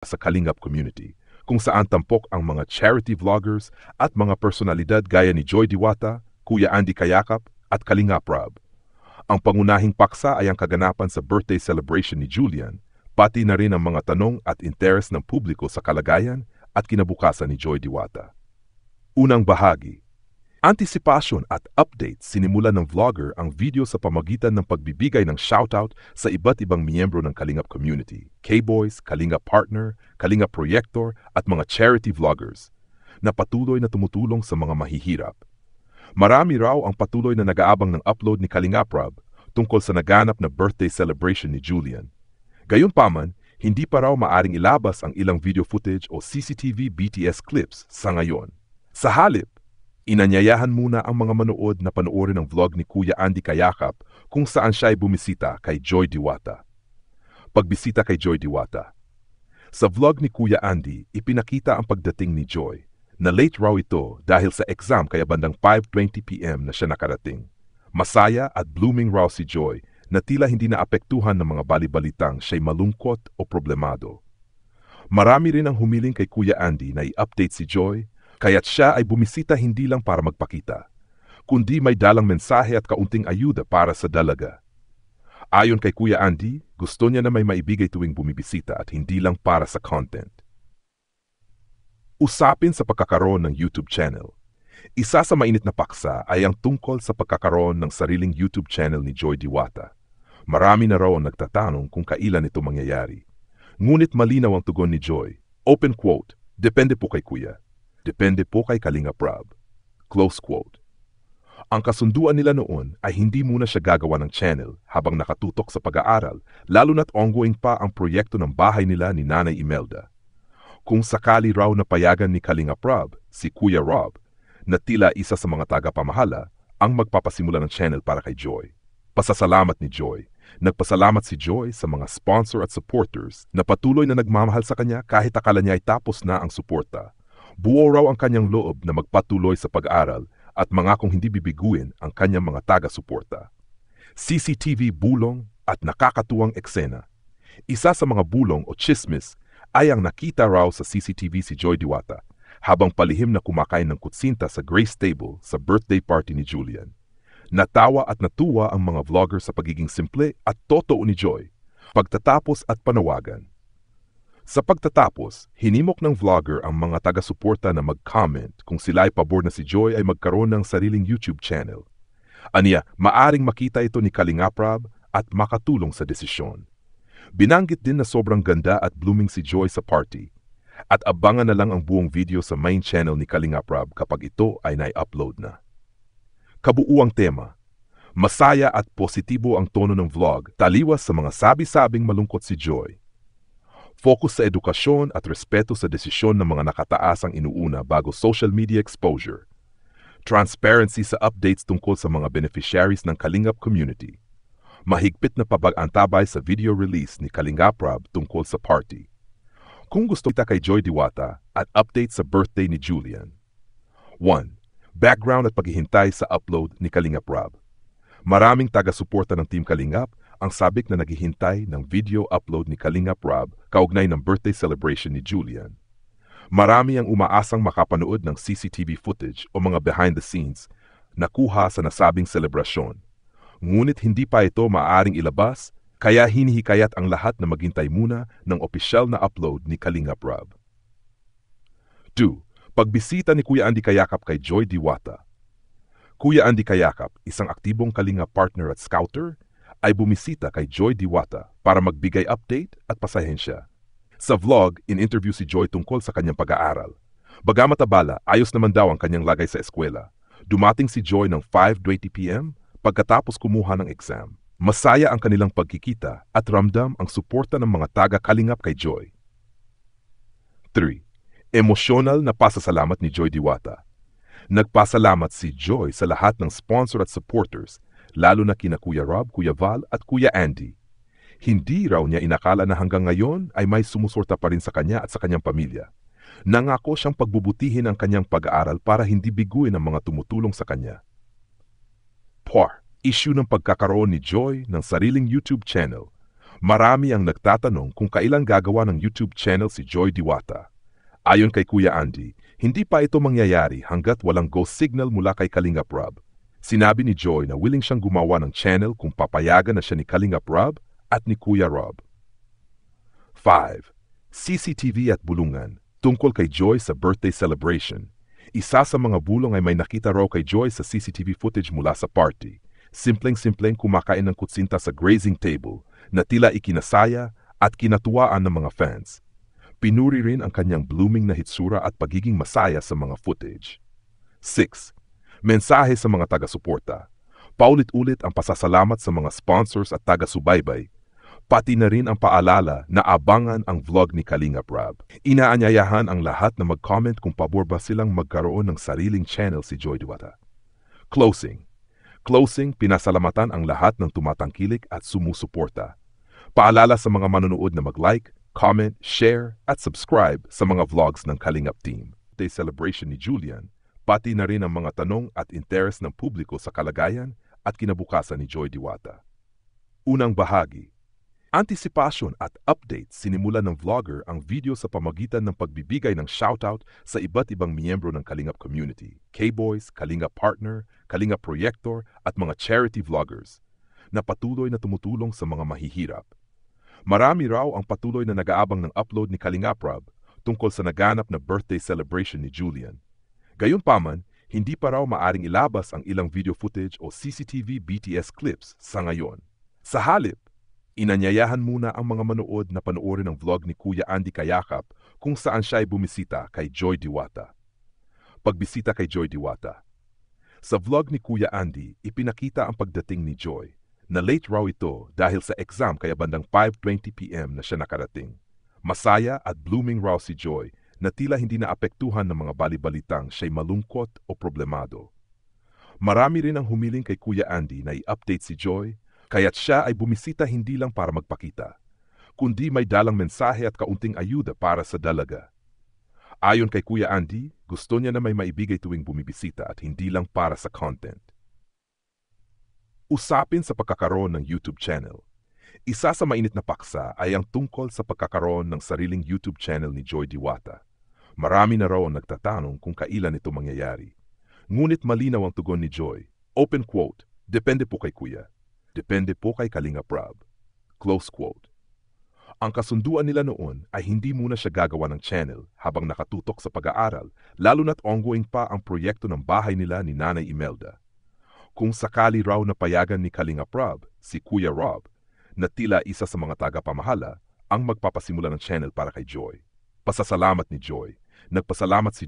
sa Kalingap community, kung saan tampok ang mga charity vloggers at mga personalidad gaya ni Joy Diwata, Kuya Andy Kayakap at Kalingap Rob. Ang pangunahing paksa ay ang kaganapan sa birthday celebration ni Julian, pati na rin ang mga tanong at interes ng publiko sa kalagayan at kinabukasan ni Joy Diwata. Unang bahagi. Antisipasyon at update sinimulan ng vlogger ang video sa pamagitan ng pagbibigay ng shoutout sa iba't ibang miyembro ng Kalingap community, K-Boys, Kalingap Partner, Kalingap Projector at mga charity vloggers na patuloy na tumutulong sa mga mahihirap. Marami raw ang patuloy na nag-aabang ng upload ni Kalingap Rob tungkol sa naganap na birthday celebration ni Julian. Gayunpaman, hindi pa raw maaring ilabas ang ilang video footage o CCTV BTS clips sa ngayon. Sa halip, inanyayahan muna ang mga manood na panoorin ang vlog ni Kuya Andy Kayakap kung saan siya ay bumisita kay Joy Diwata. Pagbisita kay Joy Diwata. Sa vlog ni Kuya Andy, ipinakita ang pagdating ni Joy, na late raw ito dahil sa exam kaya bandang 5:20 PM na siya nakarating. Masaya at blooming raw si Joy na tila hindi naapektuhan ng mga balibalitang siya'y malungkot o problemado. Marami rin ang humiling kay Kuya Andy na i-update si Joy, kaya't siya ay bumisita hindi lang para magpakita, kundi may dalang mensahe at kaunting ayuda para sa dalaga. Ayon kay Kuya Andy, gusto niya na may maibigay tuwing bumibisita at hindi lang para sa content. Usapin sa pagkakaroon ng YouTube channel. Isa sa mainit na paksa ay ang tungkol sa pagkakaroon ng sariling YouTube channel ni Joy Diwata. Marami na raw ang nagtatanong kung kailan ito mangyayari. Ngunit malinaw ang tugon ni Joy. Open quote, depende po kay Kuya. Depende po kay Kalingap Rob. Close quote. Ang kasunduan nila noon ay hindi muna siya gagawa ng channel habang nakatutok sa pag-aaral, lalo na't ongoing pa ang proyekto ng bahay nila ni Nanay Imelda. Kung sakali raw na payagan ni Kalingap Rob, si Kuya Rob, na tila isa sa mga tagapamahala, ang magpapasimula ng channel para kay Joy. Pasasalamat ni Joy. Nagpasalamat si Joy sa mga sponsor at supporters na patuloy na nagmamahal sa kanya kahit akala niya ay tapos na ang suporta. Buo raw ang kanyang loob na magpatuloy sa pag-aral at mangakong hindi bibiguin ang kanyang mga taga-suporta. CCTV bulong at nakakatuwang eksena. Isa sa mga bulong o chismis ay ang nakita raw sa CCTV si Joy Diwata habang palihim na kumakain ng kutsinta sa Grace Table sa birthday party ni Julian. Natawa at natuwa ang mga vlogger sa pagiging simple at totoo ni Joy, pagtatapos at panawagan. Sa pagtatapos, hinimok ng vlogger ang mga taga-suporta na mag-comment kung sila ay pabor na si Joy ay magkaroon ng sariling YouTube channel. Aniya, maaring makita ito ni Kalingap Rob at makatulong sa desisyon. Binanggit din na sobrang ganda at blooming si Joy sa party. At abangan na lang ang buong video sa main channel ni Kalingap Rob kapag ito ay nai-upload na. Kabuuang tema. Masaya at positibo ang tono ng vlog, taliwas sa mga sabi-sabing malungkot si Joy. Focus sa edukasyon at respeto sa desisyon ng mga nakataas ang inuuna bago social media exposure. Transparency sa updates tungkol sa mga beneficiaries ng Kalingap community. Mahigpit na pabag-antabay sa video release ni Kalingap Rob tungkol sa party. Kung gusto kita kay Joy Diwata at update sa birthday ni Julian. 1. Background at paghihintay sa upload ni Kalingap Rob. Maraming taga-suporta ng Team Kalingap ang sabik na naghihintay ng video upload ni Kalingap Rob kaugnay ng birthday celebration ni Julian. Marami ang umaasang makapanood ng CCTV footage o mga behind the scenes na kuha sa nasabing selebrasyon. Ngunit hindi pa ito maaaring ilabas, kaya hinihikayat ang lahat na maghintay muna ng opisyal na upload ni Kalingap Rob. 2. Pagbisita ni Kuya Andy Kayakap kay Joy Diwata. Kuya Andy Kayakap, isang aktibong Kalingap partner at scouter, ay bumisita kay Joy Diwata para magbigay update at pasahensya. Sa vlog, in-interview si Joy tungkol sa kanyang pag-aaral. Bagamat abala, ayos naman daw ang kanyang lagay sa eskwela. Dumating si Joy ng 5:20 PM pagkatapos kumuha ng exam. Masaya ang kanilang pagkikita at ramdam ang suporta ng mga taga-Kalingap kay Joy. 3. Emosyonal na pasasalamat ni Joy Diwata. Nagpasalamat si Joy sa lahat ng sponsor at supporters, lalo na kina Kuya Rob, Kuya Val at Kuya Andy. Hindi raw niya inakala na hanggang ngayon ay may sumusuporta pa rin sa kanya at sa kanyang pamilya. Nangako siyang pagbubutihin ang kanyang pag-aaral para hindi biguin ang mga tumutulong sa kanya. 4. Issue ng pagkakaroon ni Joy ng sariling YouTube channel. Marami ang nagtatanong kung kailan gagawa ng YouTube channel si Joy Diwata. Ayon kay Kuya Andy, hindi pa ito mangyayari hanggat walang go signal mula kay Kalingap Rob. Sinabi ni Joy na willing siyang gumawa ng channel kung papayagan na siya ni Kalingap Rob at ni Kuya Rob. 5. CCTV at bulungan tungkol kay Joy sa birthday celebration. Isa sa mga bulong ay may nakita raw kay Joy sa CCTV footage mula sa party. Simpleng-simpleng kumakain ng kutsinta sa grazing table na tila ikinasaya at kinatuwaan ng mga fans. Pinuri rin ang kanyang blooming na hitsura at pagiging masaya sa mga footage. 6. Mensahe sa mga taga-suporta. Paulit-ulit ang pasasalamat sa mga sponsors at taga-subaybay. Pati na rin ang paalala na abangan ang vlog ni Kalingap Rob. Inaanyayahan ang lahat na mag-comment kung pabor ba silang magkaroon ng sariling channel si Joy Diwata. Closing, pinasalamatan ang lahat ng tumatangkilik at sumusuporta. Paalala sa mga manonood na mag-like, comment, share at subscribe sa mga vlogs ng Kalingap Team. Day celebration ni Julian, pati na rin ang mga tanong at interes ng publiko sa kalagayan at kinabukasan ni Joy Diwata. Unang bahagi. Antisipasyon at update sinimulan ng vlogger ang video sa pamagitan ng pagbibigay ng shoutout sa iba't ibang miyembro ng Kalingap community, K-Boys, Kalingap Partner, Kalingap Projector at mga charity vloggers na patuloy na tumutulong sa mga mahihirap. Marami raw ang patuloy na nag-aabang ng upload ni Kalingap Rob tungkol sa naganap na birthday celebration ni Julian. Gayunpaman, hindi pa raw maaring ilabas ang ilang video footage o CCTV BTS clips sa ngayon. Sa halip, inanyayahan muna ang mga manood na panoorin ang vlog ni Kuya Andy Kayakap kung saan siya ay bumisita kay Joy Diwata. Pagbisita kay Joy Diwata. Sa vlog ni Kuya Andy, ipinakita ang pagdating ni Joy, na late raw ito dahil sa exam kaya bandang 5:20 PM na siya nakarating. Masaya at blooming raw si Joy na tila hindi naapektuhan ng mga balibalitang siya'y malungkot o problemado. Marami rin ang humiling kay Kuya Andy na i-update si Joy, kaya't siya ay bumisita hindi lang para magpakita, kundi may dalang mensahe at kaunting ayuda para sa dalaga. Ayon kay Kuya Andy, gusto niya na may maibigay tuwing bumibisita at hindi lang para sa content. Usapin sa pagkakaroon ng YouTube channel. Isa sa mainit na paksa ay ang tungkol sa pagkakaroon ng sariling YouTube channel ni Joy Diwata. Marami na raw ang nagtatanong kung kailan ito mangyayari. Ngunit malinaw ang tugon ni Joy. Open quote, depende po kay Kuya. Depende po kay Kalingap Rob. Close quote. Ang kasunduan nila noon ay hindi muna siya gagawa ng channel habang nakatutok sa pag-aaral, lalo na't ongoing pa ang proyekto ng bahay nila ni Nanay Imelda. Kung sakali raw na payagan ni Kalingap Rob, si Kuya Rob, na tila isa sa mga tagapamahala, ang magpapasimula ng channel para kay Joy. Pasasalamat ni Joy. Nagpasalamat si